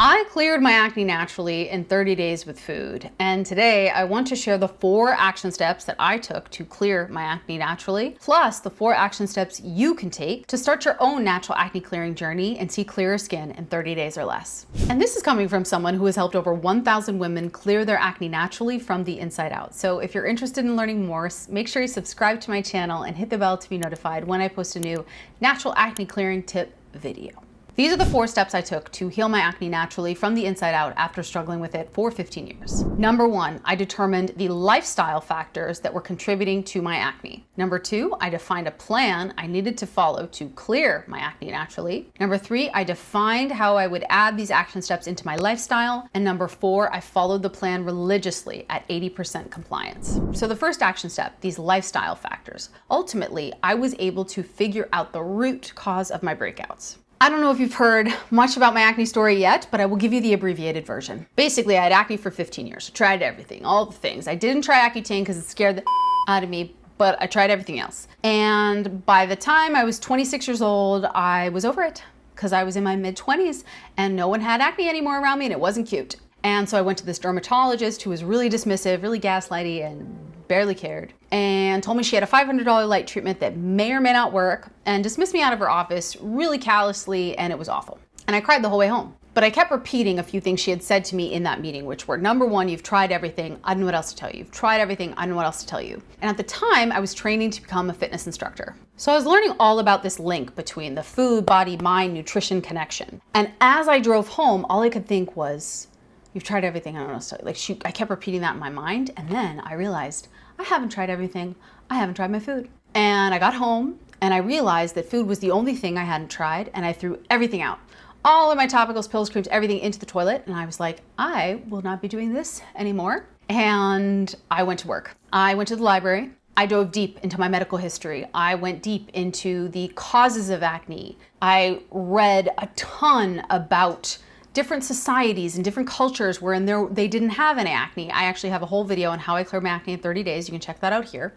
I cleared my acne naturally in 30 days with food, and today I want to share the 4 action steps that I took to clear my acne naturally, plus the 4 action steps you can take to start your own natural acne clearing journey and see clearer skin in 30 days or less. And this is coming from someone who has helped over 1,000 women clear their acne naturally from the inside out. So if you're interested in learning more, make sure you subscribe to my channel and hit the bell to be notified when I post a new natural acne clearing tip video. These are the 4 steps I took to heal my acne naturally from the inside out after struggling with it for 15 years. Number 1, I determined the lifestyle factors that were contributing to my acne. Number 2, I defined a plan I needed to follow to clear my acne naturally. Number 3, I defined how I would add these action steps into my lifestyle. And number 4, I followed the plan religiously at 80% compliance. So the first action step, these lifestyle factors. Ultimately, I was able to figure out the root cause of my breakouts. I don't know if you've heard much about my acne story yet, but I will give you the abbreviated version. Basically, I had acne for 15 years. I tried everything, all the things. I didn't try Accutane because it scared the out of me, but I tried everything else. And by the time I was 26 years old, I was over it because I was in my mid-20s and no one had acne anymore around me and it wasn't cute. And so I went to this dermatologist who was really dismissive, really gaslighty, and barely cared, and told me she had a $500 light treatment that may or may not work, and dismissed me out of her office really callously, and it was awful. And I cried the whole way home. But I kept repeating a few things she had said to me in that meeting, which were, number 1, you've tried everything, I don't know what else to tell you. You've tried everything, I don't know what else to tell you. And at the time, I was training to become a fitness instructor. So I was learning all about this link between the food, body, mind, nutrition connection. And as I drove home, all I could think was, you've tried everything, I don't know what else to tell you. Like, shoot, I kept repeating that in my mind, and then I realized, I haven't tried everything. I haven't tried my food. And I got home and I realized that food was the only thing I hadn't tried, and I threw everything out. All of my topicals, pills, creams, everything into the toilet, and I was like, I will not be doing this anymore. And I went to work. I went to the library. I dove deep into my medical history. I went deep into the causes of acne. I read a ton about different societies and different cultures wherein they didn't have any acne. I actually have a whole video on how I cleared my acne in 30 days. You can check that out here.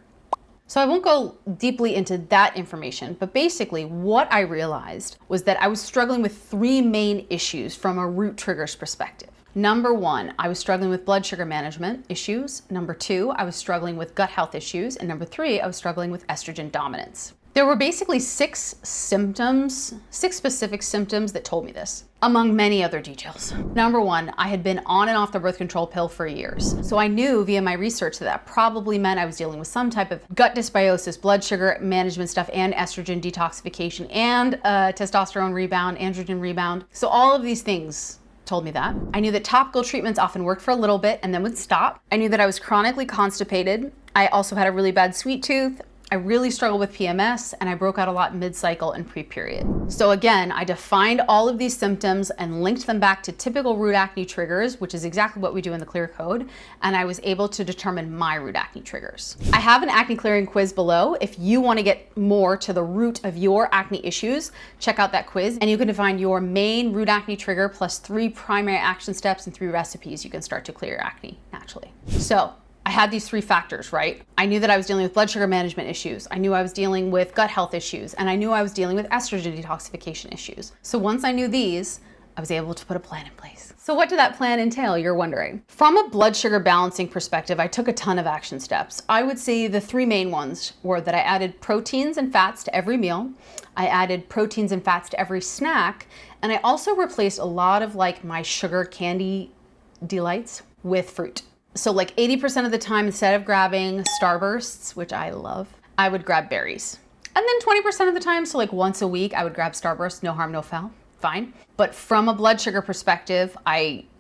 So I won't go deeply into that information, but basically what I realized was that I was struggling with 3 main issues from a root triggers perspective. Number 1, I was struggling with blood sugar management issues. Number 2, I was struggling with gut health issues. And number 3, I was struggling with estrogen dominance. There were basically 6 specific symptoms that told me this, among many other details. Number 1, I had been on and off the birth control pill for years. So I knew via my research that probably meant I was dealing with some type of gut dysbiosis, blood sugar management stuff, and estrogen detoxification, and testosterone rebound, androgen rebound. So all of these things told me that. I knew that topical treatments often worked for a little bit and then would stop. I knew that I was chronically constipated. I also had a really bad sweet tooth. I really struggled with PMS, and I broke out a lot mid-cycle and pre-period. So again, I defined all of these symptoms and linked them back to typical root acne triggers, which is exactly what we do in the Clear Code, and I was able to determine my root acne triggers. I have an acne clearing quiz below. If you want to get more to the root of your acne issues, check out that quiz, and you can define your main root acne trigger plus 3 primary action steps and 3 recipes you can start to clear your acne naturally. So I had these 3 factors, right? I knew that I was dealing with blood sugar management issues. I knew I was dealing with gut health issues, and I knew I was dealing with estrogen detoxification issues. So once I knew these, I was able to put a plan in place. So what did that plan entail, you're wondering? From a blood sugar balancing perspective, I took a ton of action steps. I would say the 3 main ones were that I added proteins and fats to every meal. I added proteins and fats to every snack. And I also replaced a lot of like my sugar candy delights with fruit. So like 80% of the time, instead of grabbing Starbursts, which I love, I would grab berries. And then 20% of the time, so like once a week, I would grab Starburst, no harm, no foul, fine. But from a blood sugar perspective,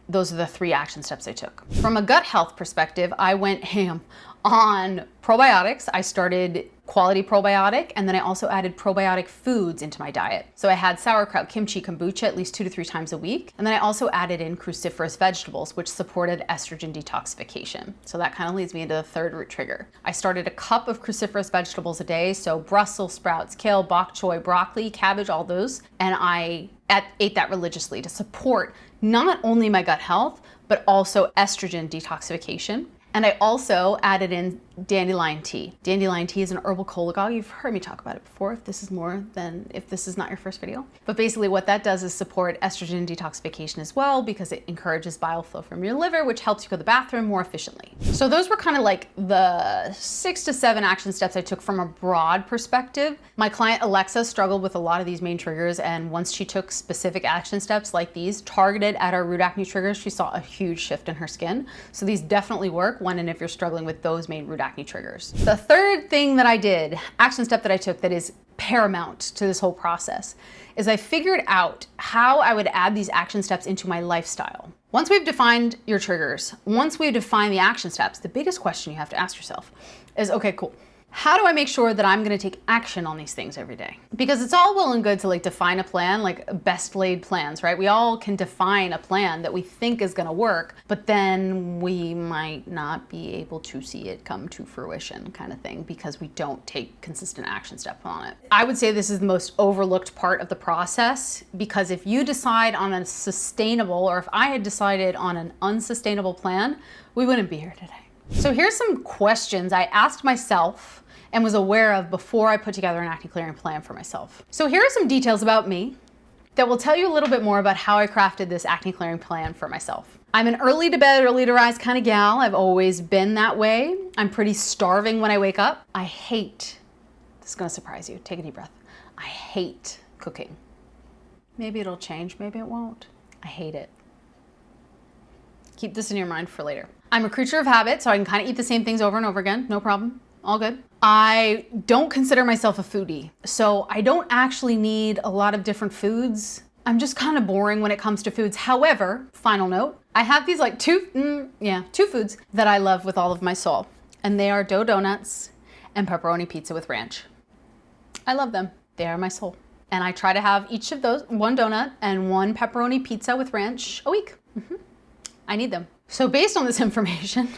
those are the 3 action steps I took. From a gut health perspective, I went ham on probiotics. I started quality probiotic, and then I also added probiotic foods into my diet. So I had sauerkraut, kimchi, kombucha at least 2 to 3 times a week. And then I also added in cruciferous vegetables, which supported estrogen detoxification. So that kind of leads me into the 3rd root trigger. I started a cup of cruciferous vegetables a day. So Brussels sprouts, kale, bok choy, broccoli, cabbage, all those. And I ate that religiously to support not only my gut health, but also estrogen detoxification. And I also added in dandelion tea. Dandelion tea is an herbal cholagogue. You've heard me talk about it before, if this is not your first video. But basically what that does is support estrogen detoxification as well, because it encourages bile flow from your liver, which helps you go to the bathroom more efficiently. So those were kind of like the 6 to 7 action steps I took from a broad perspective. My client Alexa struggled with a lot of these main triggers, and once she took specific action steps like these targeted at our root acne triggers, she saw a huge shift in her skin. So these definitely work when and if you're struggling with those main root acne triggers. The third thing that I did, action step that I took that is paramount to this whole process, is I figured out how I would add these action steps into my lifestyle. Once we've defined your triggers, once we've defined the action steps, the biggest question you have to ask yourself is, okay, cool. How do I make sure that I'm gonna take action on these things every day? Because it's all well and good to like define a plan, like best laid plans, right? We all can define a plan that we think is gonna work, but then we might not be able to see it come to fruition kind of thing because we don't take consistent action steps on it. I would say this is the most overlooked part of the process, because if you decide on a sustainable, or if I had decided on an unsustainable plan, we wouldn't be here today. So here's some questions I asked myself and was aware of before I put together an acne clearing plan for myself. So here are some details about me that will tell you a little bit more about how I crafted this acne clearing plan for myself. I'm an early to bed, early to rise kind of gal. I've always been that way. I'm pretty starving when I wake up. I hate, this is gonna surprise you, take a deep breath. I hate cooking. Maybe it'll change, maybe it won't. I hate it. Keep this in your mind for later. I'm a creature of habit, so I can kind of eat the same things over and over again, no problem, all good. I don't consider myself a foodie, so I don't actually need a lot of different foods. I'm just kind of boring when it comes to foods. However, final note, I have these like two foods that I love with all of my soul, and they are dough donuts and pepperoni pizza with ranch. I love them, they are my soul. And I try to have each of those, one donut and one pepperoni pizza with ranch a week. I need them. So based on this information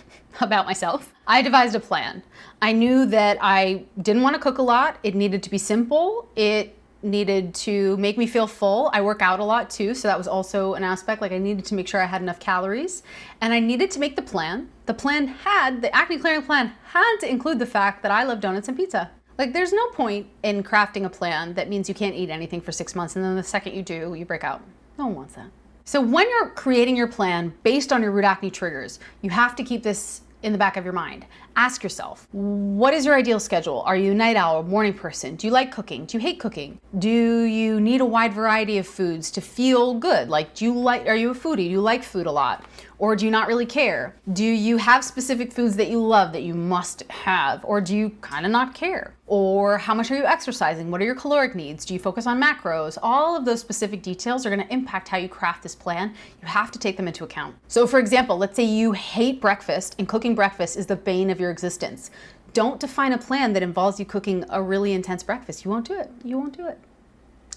about myself, I devised a plan. I knew that I didn't want to cook a lot. It needed to be simple. It needed to make me feel full. I work out a lot too, so that was also an aspect. Like I needed to make sure I had enough calories, and I needed to make the plan. The acne clearing plan had to include the fact that I love donuts and pizza. Like there's no point in crafting a plan that means you can't eat anything for 6 months and then the second you do, you break out. No one wants that. So when you're creating your plan based on your root acne triggers, you have to keep this in the back of your mind. Ask yourself, what is your ideal schedule? Are you a night owl, morning person? Do you like cooking? Do you hate cooking? Do you need a wide variety of foods to feel good? Like, are you a foodie? Do you like food a lot? Or do you not really care? Do you have specific foods that you love that you must have? Or do you kind of not care? Or how much are you exercising? What are your caloric needs? Do you focus on macros? All of those specific details are gonna impact how you craft this plan. You have to take them into account. So for example, let's say you hate breakfast and cooking breakfast is the bane of your existence. Don't define a plan that involves you cooking a really intense breakfast. You won't do it. You won't do it.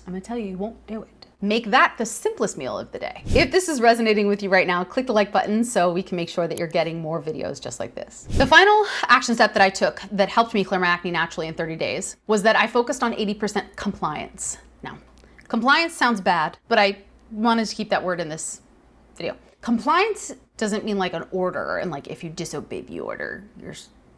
I'm gonna tell you, you won't do it. Make that the simplest meal of the day. If this is resonating with you right now, click the like button so we can make sure that you're getting more videos just like this. The final action step that I took that helped me clear my acne naturally in 30 days was that I focused on 80% compliance. Now, compliance sounds bad, but I wanted to keep that word in this video. Compliance doesn't mean like an order, and like if you disobey the order, you're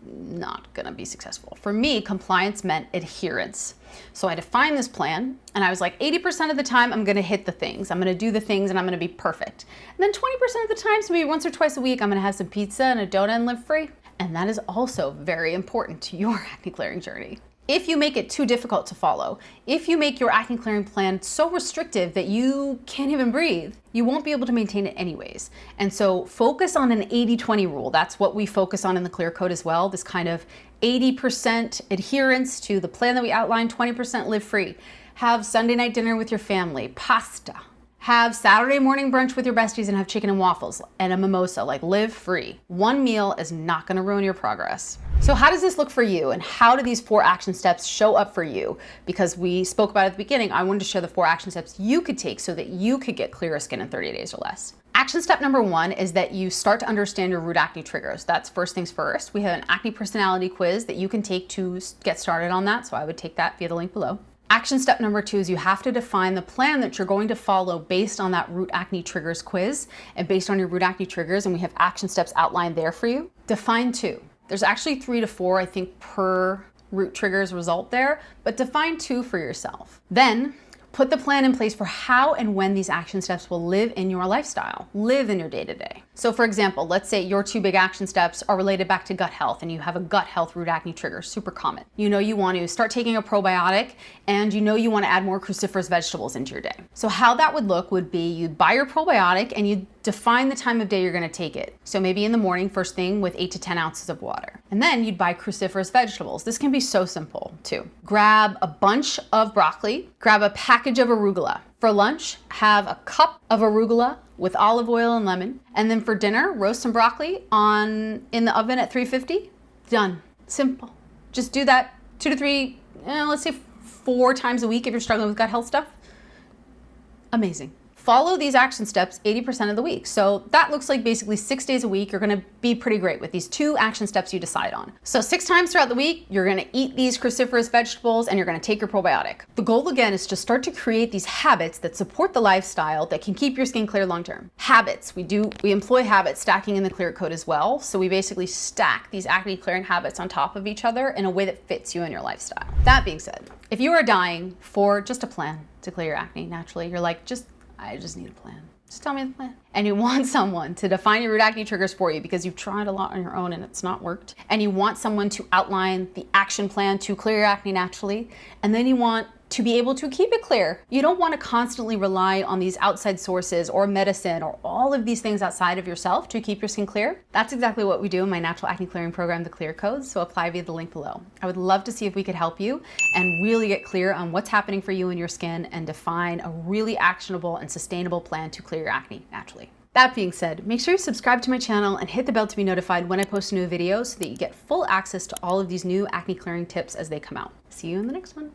not gonna be successful. For me, compliance meant adherence. So I defined this plan and I was like, 80% of the time I'm gonna hit the things. I'm gonna do the things and I'm gonna be perfect. And then 20% of the time, so maybe once or twice a week, I'm gonna have some pizza and a donut and live free. And that is also very important to your acne clearing journey. If you make it too difficult to follow, if you make your acne clearing plan so restrictive that you can't even breathe, you won't be able to maintain it anyways. And so focus on an 80-20 rule. That's what we focus on in the Clear Code as well. This kind of 80% adherence to the plan that we outlined, 20% live free. Have Sunday night dinner with your family, pasta. Have Saturday morning brunch with your besties and have chicken and waffles and a mimosa, like live free. One meal is not gonna ruin your progress. So how does this look for you, and how do these 4 action steps show up for you? Because we spoke about it at the beginning, I wanted to share the 4 action steps you could take so that you could get clearer skin in 30 days or less. Action step number 1 is that you start to understand your root acne triggers. That's first things first. We have an acne personality quiz that you can take to get started on that, so I would take that via the link below. Action step number 2 is you have to define the plan that you're going to follow based on that root acne triggers quiz and based on your root acne triggers, and we have action steps outlined there for you. Define 2. There's actually 3 to 4, I think, per root triggers result there, but define 2 for yourself. Then put the plan in place for how and when these action steps will live in your lifestyle, live in your day-to-day. So for example, let's say your 2 big action steps are related back to gut health and you have a gut health root acne trigger, super common. You know you want to start taking a probiotic and you know you want to add more cruciferous vegetables into your day. So how that would look would be you'd buy your probiotic and you'd define the time of day you're going to take it. So maybe in the morning, first thing, with 8 to 10 ounces of water. And then you'd buy cruciferous vegetables. This can be so simple too. Grab a bunch of broccoli, grab a package of arugula. For lunch, have a cup of arugula with olive oil and lemon. And then for dinner, roast some broccoli in the oven at 350. Done. Simple. Just do that 2 to 3, let's say 4 times a week if you're struggling with gut health stuff. Amazing. Follow these action steps 80% of the week. So that looks like basically 6 days a week, you're gonna be pretty great with these 2 action steps you decide on. So 6 times throughout the week, you're gonna eat these cruciferous vegetables and you're gonna take your probiotic. The goal again is to start to create these habits that support the lifestyle that can keep your skin clear long-term. Habits, we employ habit stacking in the Clear Code as well. So we basically stack these acne clearing habits on top of each other in a way that fits you and your lifestyle. That being said, if you are dying for just a plan to clear your acne naturally, you're like, I just need a plan. Just tell me the plan. And you want someone to define your root acne triggers for you because you've tried a lot on your own and it's not worked. And you want someone to outline the action plan to clear your acne naturally. And then you want to be able to keep it clear. You don't want to constantly rely on these outside sources or medicine or all of these things outside of yourself to keep your skin clear. That's exactly what we do in my natural acne clearing program, the Clear Code. So apply via the link below. I would love to see if we could help you and really get clear on what's happening for you in your skin and define a really actionable and sustainable plan to clear your acne naturally. That being said, make sure you subscribe to my channel and hit the bell to be notified when I post a new video so that you get full access to all of these new acne clearing tips as they come out. See you in the next one.